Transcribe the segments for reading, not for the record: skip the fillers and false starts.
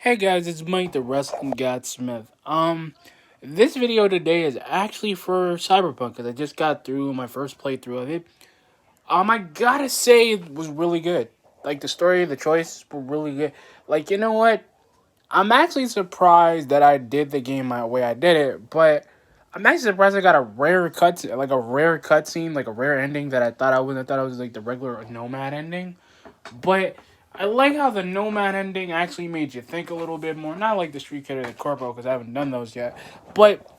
Hey guys, it's Mike the Wrestling God Smith. This video today is actually for Cyberpunk because I just got through my first playthrough of it. I gotta say it was really good. Like the story, the choices were really good. Like you know what? I'm actually surprised that I did the game my way I did it, but I'm actually surprised I got a rare cutscene, like a rare ending that I thought I would. I thought it was like the regular Nomad ending. But I like how the Nomad ending actually made you think a little bit more. Not like the Street Kid or the Corpo, because I haven't done those yet. But,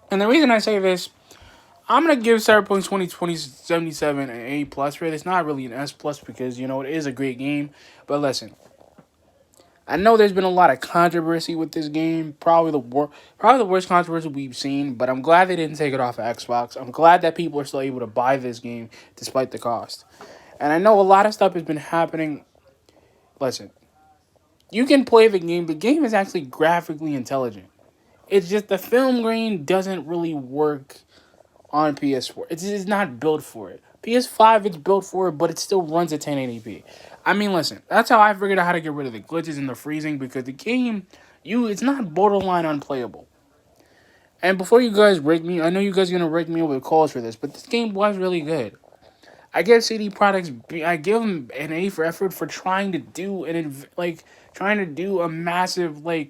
and the reason I say this, I'm going to give Cyberpunk 2077 an A plus rate. It's not really an S plus because, it is a great game. But listen, I know there's been a lot of controversy with this game. Probably the worst controversy we've seen. But I'm glad they didn't take it off of Xbox. I'm glad that people are still able to buy this game despite the cost. And I know a lot of stuff has been happening. Listen, you can play the game. The game is actually graphically intelligent. It's just the film grain doesn't really work on PS4. It's not built for it. PS5, it's built for it, but it still runs at 1080p. I mean, listen, that's how I figured out how to get rid of the glitches and the freezing because the game, it's not borderline unplayable. And before you guys rake me, I know you guys are gonna rake me over the calls for this, but this game was really good. I give CD Products, I give them an A for effort for trying to do trying to do a massive they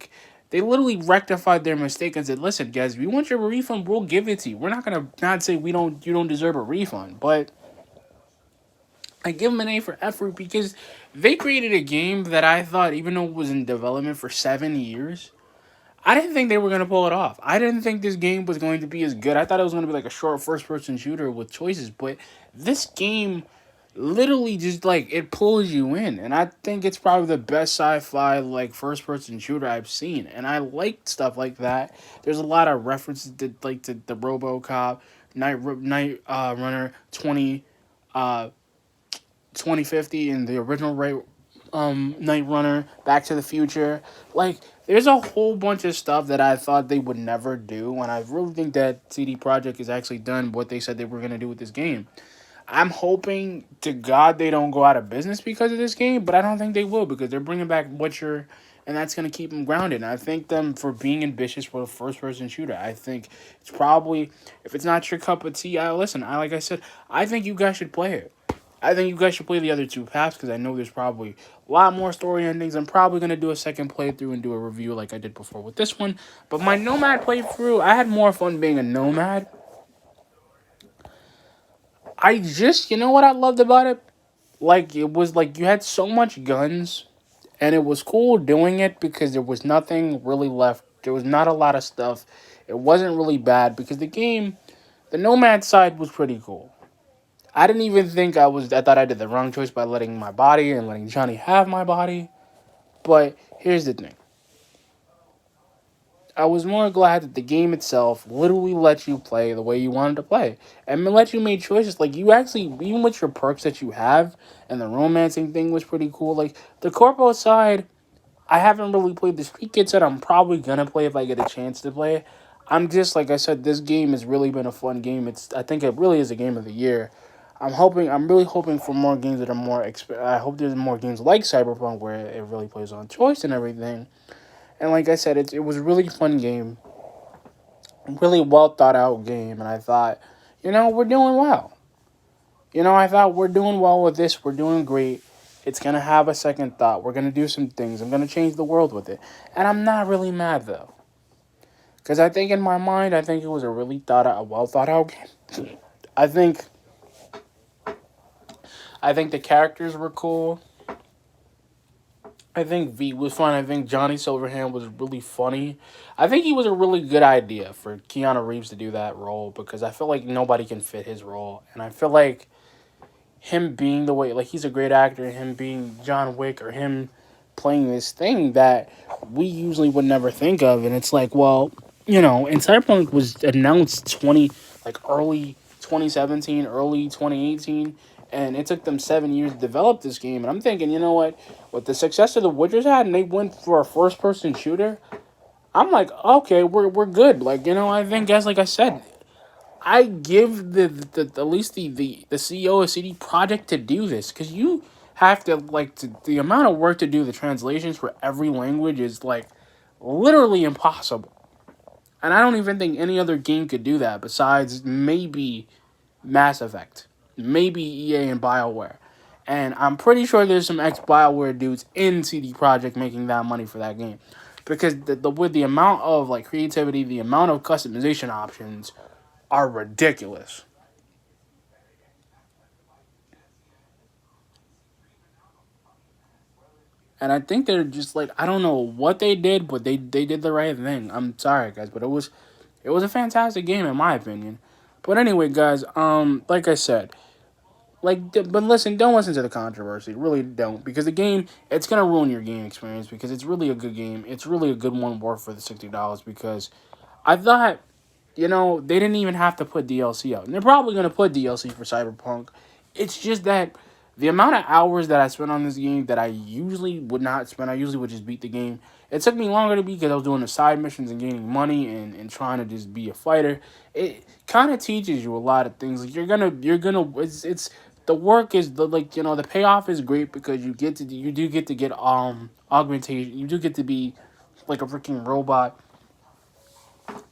literally rectified their mistake and said, "Listen, guys, if you want your refund, we'll give it to you. We're not gonna not say you don't deserve a refund, but." I give them an A for effort because they created a game that I thought, even though it was in development for 7 years, I didn't think they were going to pull it off. I didn't think this game was going to be as good. I thought it was going to be like a short first-person shooter with choices, but this game literally just it pulls you in, and I think it's probably the best sci-fi first-person shooter I've seen, and I like stuff like that. There's a lot of references to the RoboCop, Night Runner 2050 and the original Night Runner, Back to the Future. There's a whole bunch of stuff that I thought they would never do, and I really think that CD Projekt has actually done what they said they were going to do with this game. I'm hoping to God they don't go out of business because of this game, but I don't think they will because they're bringing back Witcher, and that's going to keep them grounded. And I thank them for being ambitious for a first-person shooter. I think it's probably, if it's not your cup of tea, like I said, I think you guys should play it. I think you guys should play the other two paths because I know there's probably a lot more story endings. I'm probably going to do a second playthrough and do a review like I did before with this one. But my Nomad playthrough, I had more fun being a Nomad. You know what I loved about it? It was you had so much guns and it was cool doing it because there was nothing really left. There was not a lot of stuff. It wasn't really bad because the Nomad side was pretty cool. I didn't even think I thought I did the wrong choice by letting my body and letting Johnny have my body. But here's the thing. I was more glad that the game itself literally let you play the way you wanted to play. And let you make choices. You actually, even with your perks that you have, and the romancing thing was pretty cool. The corpo side, I haven't really played the Street Kid side. I'm probably going to play if I get a chance to play. I'm just, like I said, this game has really been a fun game. I think it really is a game of the year. I'm really hoping for more games that are I hope there's more games like Cyberpunk where it really plays on choice and everything. And like I said, it was a really fun game, really well thought out game, and I thought, we're doing well. I thought we're doing well with this. We're doing great. It's gonna have a second thought. We're gonna do some things. I'm gonna change the world with it, and I'm not really mad though, because I think in my mind, I think it was a really well thought out game. I think the characters were cool. I think V was fun. I think Johnny Silverhand was really funny. I think he was a really good idea for Keanu Reeves to do that role because I feel like nobody can fit his role. And I feel like him being the way, he's a great actor, him being John Wick or him playing this thing that we usually would never think of. And it's and Cyberpunk was announced early 2017, early 2018. And it took them 7 years to develop this game. And I'm thinking, you know what? With the success of the Witcher's had and they went for a first-person shooter, I'm like, okay, we're good. I think, guys, like I said, I give the at least the CEO of CD Projekt to do this. Because you have to the amount of work to do the translations for every language is like literally impossible. And I don't even think any other game could do that besides maybe Mass Effect, maybe EA and BioWare. And I'm pretty sure there's some ex BioWare dudes in CD Projekt making that money for that game. Because with the amount of like creativity, the amount of customization options are ridiculous. And I think they're just like I don't know what they did, but they did the right thing. I'm sorry guys, but it was a fantastic game in my opinion. But anyway, guys, like I said, but listen, don't listen to the controversy. Really don't, because the game it's gonna ruin your game experience. Because it's really a good game. It's really a good one worth for the $60. Because I thought, they didn't even have to put DLC out, and they're probably gonna put DLC for Cyberpunk. It's just that the amount of hours that I spent on this game that I usually would not spend, I usually would just beat the game. It took me longer to beat because I was doing the side missions and gaining money and trying to just be a fighter. It kind of teaches you a lot of things. Like it's the work is the payoff is great because you do get to get augmentation. You do get to be like a freaking robot.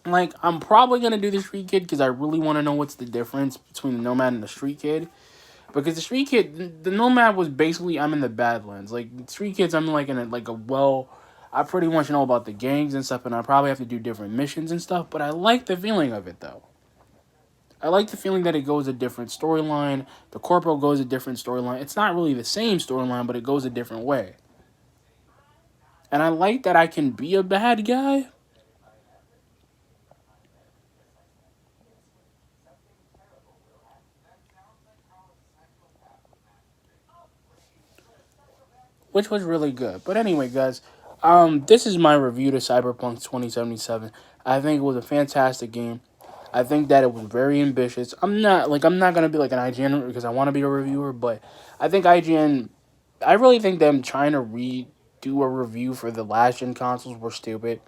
Like I'm probably gonna do the street kid because I really want to know what's the difference between the nomad and the street kid. Because the street kid, the nomad was basically I'm in the Badlands. Like street kids, I'm like in I pretty much know about the gangs and stuff, and I probably have to do different missions and stuff. But I like the feeling of it though. I like the feeling that it goes a different storyline. The corporal goes a different storyline. It's not really the same storyline, but it goes a different way. And I like that I can be a bad guy. Which was really good. But anyway, guys, this is my review to Cyberpunk 2077. I think it was a fantastic game. I think that it was very ambitious. I'm not gonna be like an IGN because I want to be a reviewer, but I think IGN. I really think them trying to redo a review for the last gen consoles were stupid.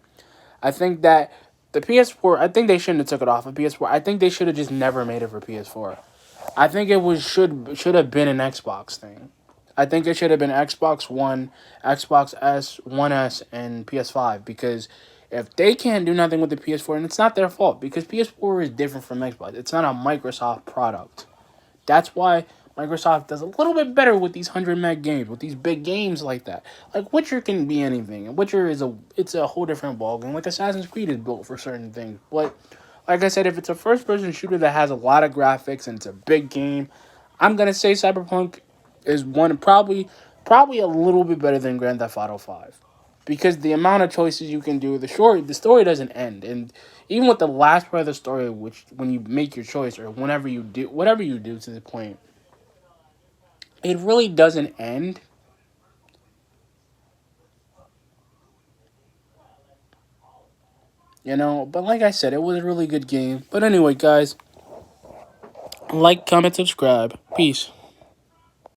I think that the PS4. I think they shouldn't have took it off of PS4. I think they should have just never made it for PS4. I think it was should have been an Xbox thing. I think it should have been Xbox One, Xbox S, One S, and PS5 because if they can't do nothing with the PS4, and it's not their fault because PS4 is different from Xbox. It's not a Microsoft product. That's why Microsoft does a little bit better with these 100 meg games, with these big games like that. Like Witcher can be anything, and Witcher it's a whole different ballgame. Like Assassin's Creed is built for certain things, but like I said, if it's a first person shooter that has a lot of graphics and it's a big game, I'm gonna say Cyberpunk is one probably a little bit better than Grand Theft Auto 5. Because the amount of choices you can do, the story doesn't end. And even with the last part of the story, which when you make your choice or whatever you do to the point, it really doesn't end. But like I said, it was a really good game. But anyway, guys, like, comment, subscribe. Peace.